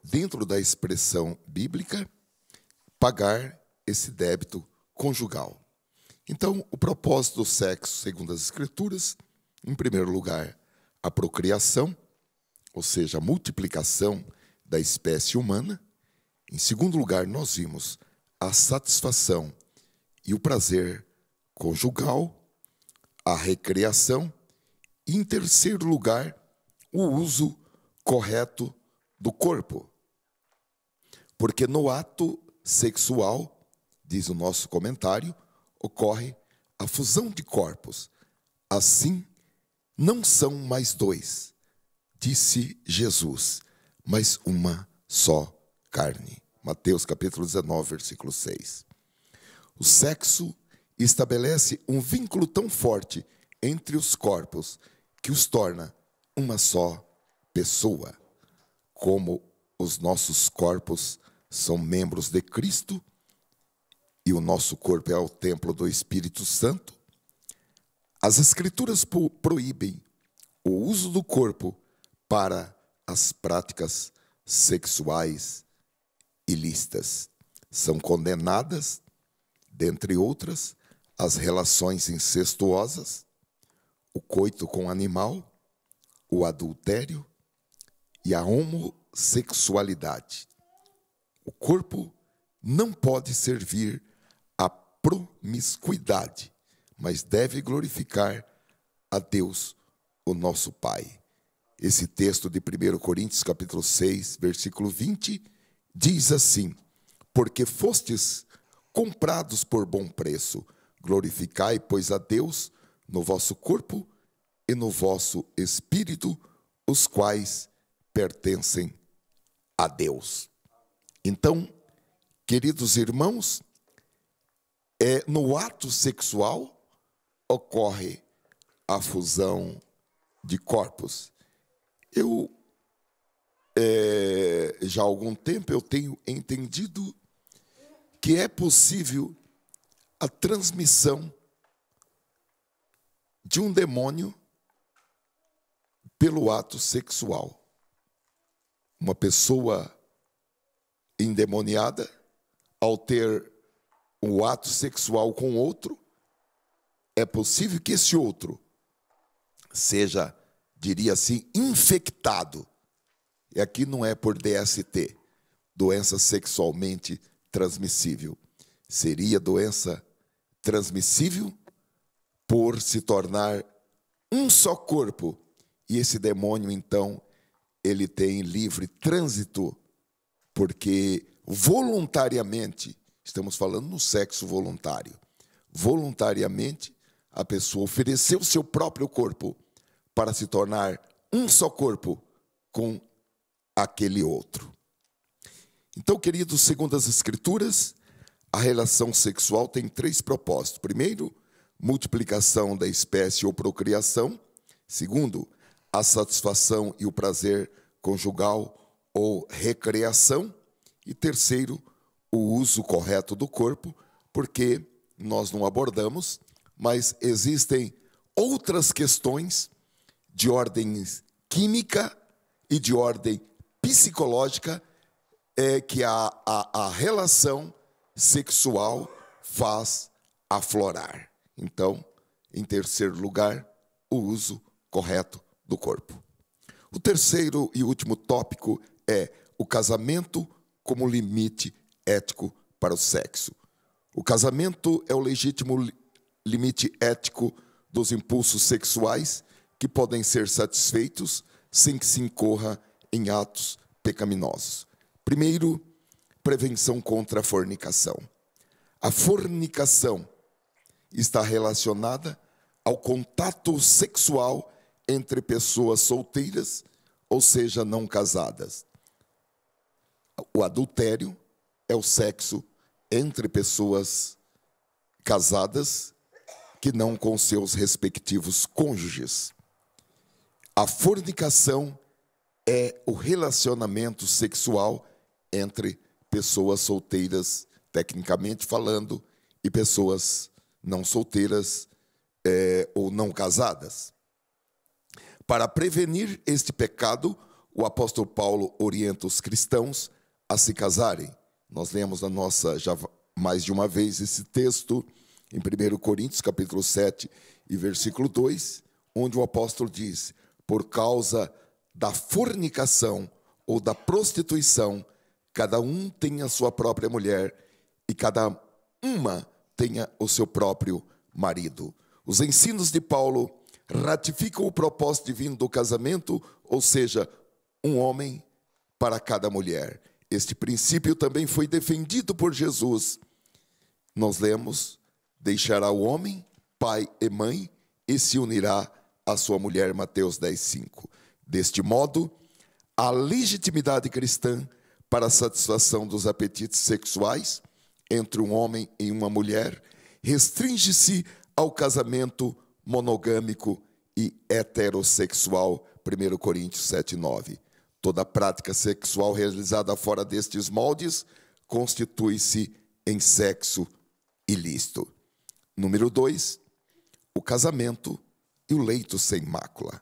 dentro da expressão bíblica, pagar esse débito conjugal. Então, o propósito do sexo, segundo as Escrituras, em primeiro lugar, a procriação, ou seja, a multiplicação da espécie humana. Em segundo lugar, nós vimos a satisfação e o prazer conjugal, a recreação. E, em terceiro lugar, o uso correto do corpo. Porque no ato sexual, diz o nosso comentário, ocorre a fusão de corpos. Assim, não são mais dois, disse Jesus, mas uma só carne. Mateus capítulo 19, versículo 6. O sexo estabelece um vínculo tão forte entre os corpos que os torna uma só pessoa. Como os nossos corpos são membros de Cristo e o nosso corpo é o templo do Espírito Santo, as Escrituras proíbem o uso do corpo para as práticas sexuais ilícitas. São condenadas, dentre outras, as relações incestuosas, o coito com animal, o adultério e a homossexualidade. O corpo não pode servir à promiscuidade, mas deve glorificar a Deus, o nosso Pai. Esse texto de 1 Coríntios, capítulo 6, versículo 20, diz assim: porque fostes comprados por bom preço, glorificai, pois, a Deus no vosso corpo e no vosso espírito, os quais pertencem a Deus. Então, queridos irmãos, no ato sexual ocorre a fusão de corpos. Já há algum tempo eu tenho entendido que é possível a transmissão de um demônio pelo ato sexual. Uma pessoa endemoniada, ao ter um ato sexual com outro, é possível que esse outro seja, diria assim, infectado. E aqui não é por DST, doença sexualmente transmissível. Seria doença transmissível por se tornar um só corpo. E esse demônio, então, ele tem livre trânsito, porque voluntariamente, estamos falando no sexo voluntário, voluntariamente, a pessoa ofereceu seu próprio corpo para se tornar um só corpo com aquele outro. Então, queridos, segundo as Escrituras, a relação sexual tem 3 propósitos. Primeiro, multiplicação da espécie ou procriação. Segundo, a satisfação e o prazer conjugal ou recreação. E terceiro, o uso correto do corpo, porque nós não abordamos, mas existem outras questões de ordem química e de ordem psicológica que a relação sexual faz aflorar. Então, em terceiro lugar, o uso correto do corpo. O terceiro e último tópico é o casamento como limite ético para o sexo. O casamento é o legítimo limite ético dos impulsos sexuais que podem ser satisfeitos sem que se incorra em atos pecaminosos. Primeiro, prevenção contra a fornicação. A fornicação está relacionada ao contato sexual entre pessoas solteiras, ou seja, não casadas. O adultério é o sexo entre pessoas casadas que não com seus respectivos cônjuges. A fornicação é o relacionamento sexual entre pessoas solteiras, tecnicamente falando, e pessoas não solteiras ou não casadas. Para prevenir este pecado, o apóstolo Paulo orienta os cristãos a se casarem. Nós lemos já mais de uma vez esse texto em 1 Coríntios, capítulo 7 e versículo 2, onde o apóstolo diz: por causa da fornicação ou da prostituição, cada um tem a sua própria mulher e cada uma tenha o seu próprio marido. Os ensinos de Paulo ratificam o propósito divino do casamento, ou seja, um homem para cada mulher. Este princípio também foi defendido por Jesus. Nós lemos: deixará o homem, pai e mãe, e se unirá à sua mulher, Mateus 10:5. Deste modo, a legitimidade cristã para a satisfação dos apetites sexuais entre um homem e uma mulher restringe-se ao casamento monogâmico e heterossexual, 1 Coríntios 7:9. Toda prática sexual realizada fora destes moldes constitui-se em sexo ilícito. Número 2, o casamento e o leito sem mácula.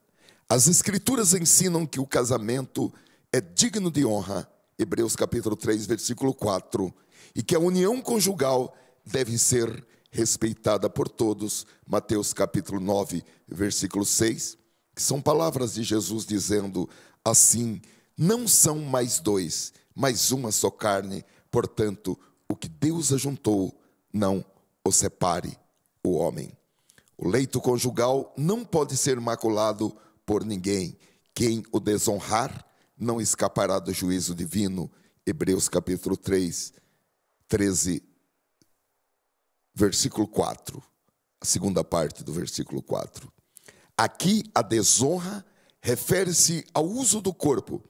As Escrituras ensinam que o casamento é digno de honra, Hebreus capítulo 3, versículo 4, e que a união conjugal deve ser respeitada por todos, Mateus capítulo 9, versículo 6, que são palavras de Jesus dizendo assim: não são mais dois, mas uma só carne, portanto, o que Deus ajuntou, não o separe o homem. O leito conjugal não pode ser maculado por ninguém. Quem o desonrar não escapará do juízo divino. Hebreus capítulo 3, 13, versículo 4. A segunda parte do versículo 4. Aqui a desonra refere-se ao uso do corpo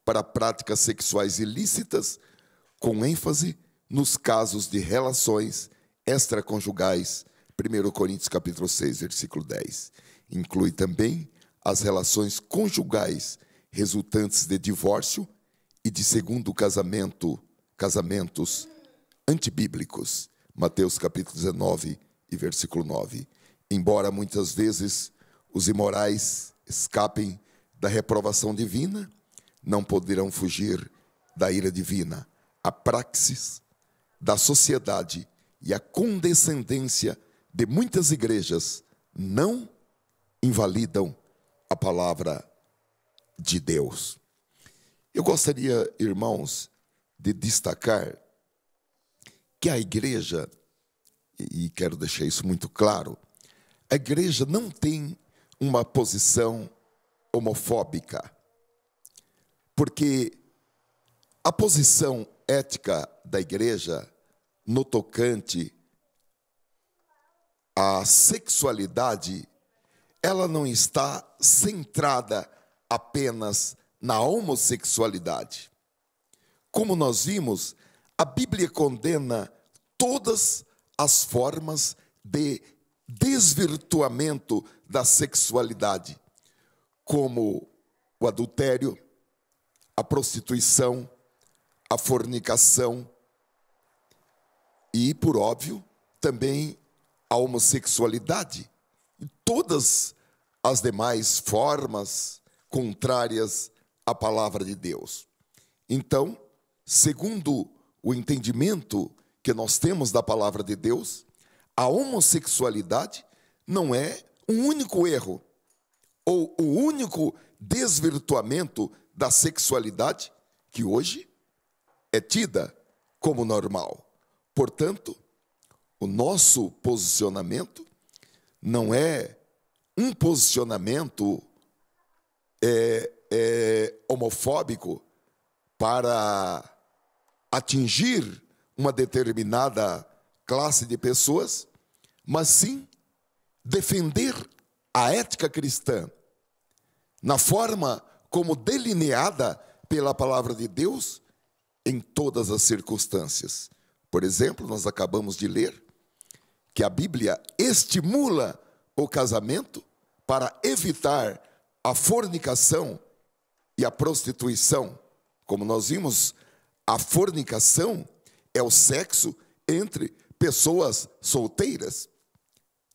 para práticas sexuais ilícitas, com ênfase nos casos de relações extraconjugais, 1 Coríntios capítulo 6, versículo 10. Inclui também as relações conjugais resultantes de divórcio e de segundo casamentos antibíblicos, Mateus capítulo 19 e versículo 9. Embora muitas vezes os imorais escapem da reprovação divina, não poderão fugir da ira divina. A praxis da sociedade e a condescendência de muitas igrejas não invalidam a palavra de Deus. Eu gostaria, irmãos, de destacar que a igreja, e quero deixar isso muito claro, a igreja não tem uma posição homofóbica, porque a posição ética da igreja no tocante à sexualidade, ela não está centrada apenas na homossexualidade. Como nós vimos, a Bíblia condena todas as formas de desvirtuamento da sexualidade, como o adultério, a prostituição, a fornicação e, por óbvio, também a homossexualidade e todas as demais formas contrárias à palavra de Deus. Então, segundo o entendimento que nós temos da palavra de Deus, a homossexualidade não é um único erro ou o único desvirtuamento da sexualidade que hoje é tida como normal. Portanto, o nosso posicionamento não é um posicionamento homofóbico para atingir uma determinada classe de pessoas, mas sim defender a ética cristã na forma como delineada pela palavra de Deus em todas as circunstâncias. Por exemplo, nós acabamos de ler que a Bíblia estimula o casamento para evitar a fornicação e a prostituição. Como nós vimos, a fornicação é o sexo entre pessoas solteiras.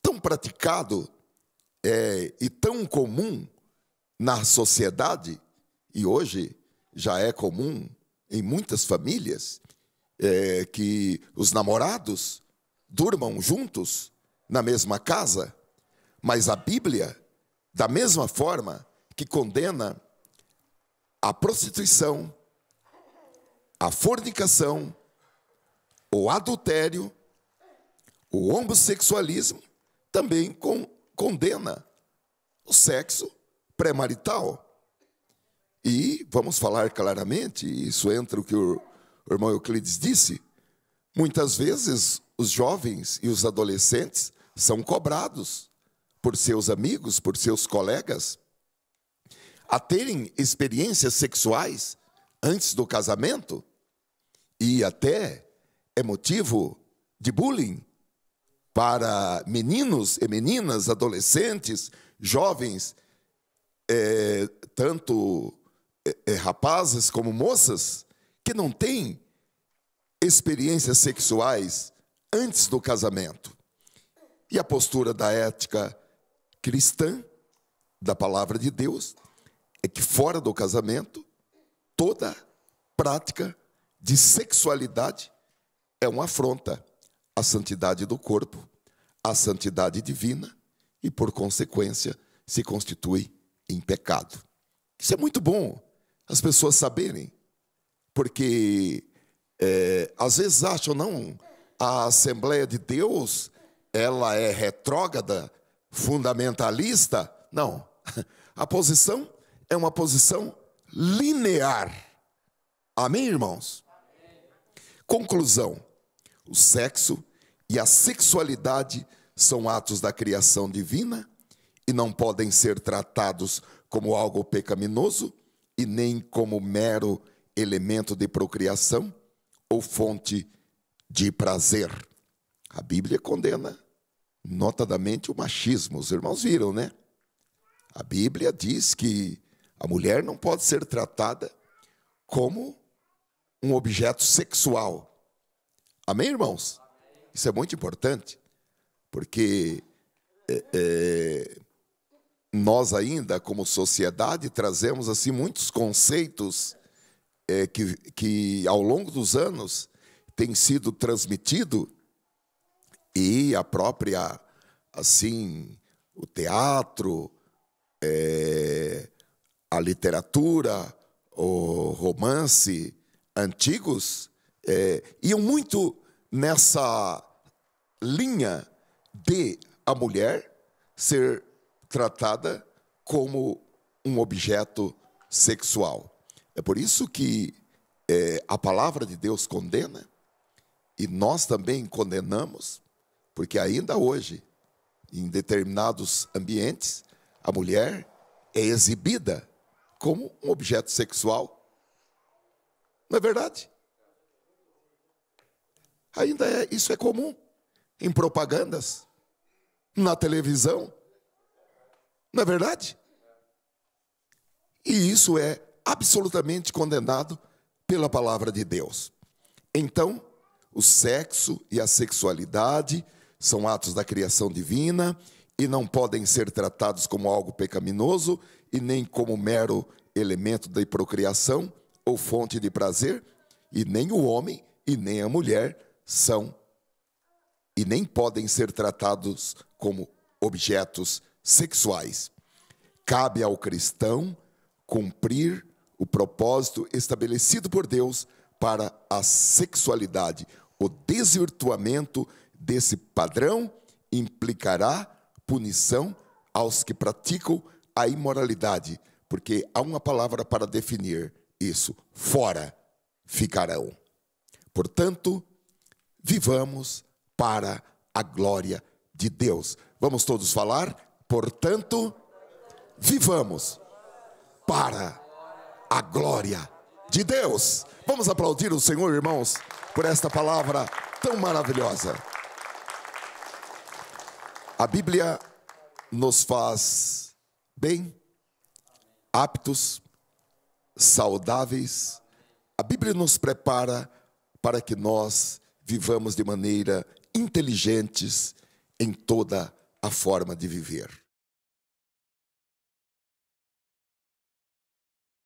Tão praticado e tão comum na sociedade, e hoje já é comum em muitas famílias, que os namorados durmam juntos na mesma casa, mas a Bíblia, da mesma forma que condena a prostituição, a fornicação, o adultério, o homossexualismo, também condena o sexo pré-marital. E vamos falar claramente, isso entra o que o irmão Euclides disse, muitas vezes os jovens e os adolescentes são cobrados por seus amigos, por seus colegas, a terem experiências sexuais antes do casamento, e até é motivo de bullying para meninos e meninas, adolescentes, jovens, tanto rapazes como moças, que não têm experiências sexuais antes do casamento. E a postura da ética cristã, da palavra de Deus, é que fora do casamento, toda prática de sexualidade é uma afronta à santidade do corpo, à santidade divina, e por consequência se constitui em pecado. Isso é muito bom as pessoas saberem, porque às vezes acham, não, a Assembleia de Deus, ela é retrógrada, fundamentalista. Não, a posição é uma posição linear. Amém, irmãos? Conclusão: o sexo e a sexualidade são atos da criação divina e não podem ser tratados como algo pecaminoso e nem como mero elemento de procriação ou fonte de prazer. A Bíblia condena notadamente o machismo. Os irmãos viram, né? A Bíblia diz que a mulher não pode ser tratada como um objeto sexual. Amém, irmãos? Isso é muito importante, porque nós ainda, como sociedade, trazemos assim muitos conceitos que ao longo dos anos têm sido transmitidos, e a própria, assim, o teatro, a literatura, o romance antigos, iam muito nessa linha de a mulher ser tratada como um objeto sexual. É por isso que a palavra de Deus condena, e nós também condenamos, porque ainda hoje, em determinados ambientes, a mulher é exibida como um objeto sexual. Não é verdade? Ainda isso é comum em propagandas, na televisão. Não é verdade? E isso é absolutamente condenado pela palavra de Deus. Então, o sexo e a sexualidade são atos da criação divina e não podem ser tratados como algo pecaminoso e nem como mero elemento da procriação ou fonte de prazer, e nem o homem e nem a mulher são e nem podem ser tratados como objetos sexuais. Cabe ao cristão cumprir o propósito estabelecido por Deus para a sexualidade. O desvirtuamento desse padrão implicará punição aos que praticam a imoralidade, porque há uma palavra para definir isso: fora ficarão. Portanto, vivamos para a glória de Deus. Vamos todos falar? Portanto, vivamos para a glória de Deus. Vamos aplaudir o Senhor, irmãos, por esta palavra tão maravilhosa. A Bíblia nos faz bem, aptos, saudáveis. A Bíblia nos prepara para que nós vivamos de maneira inteligentes em toda a forma de viver.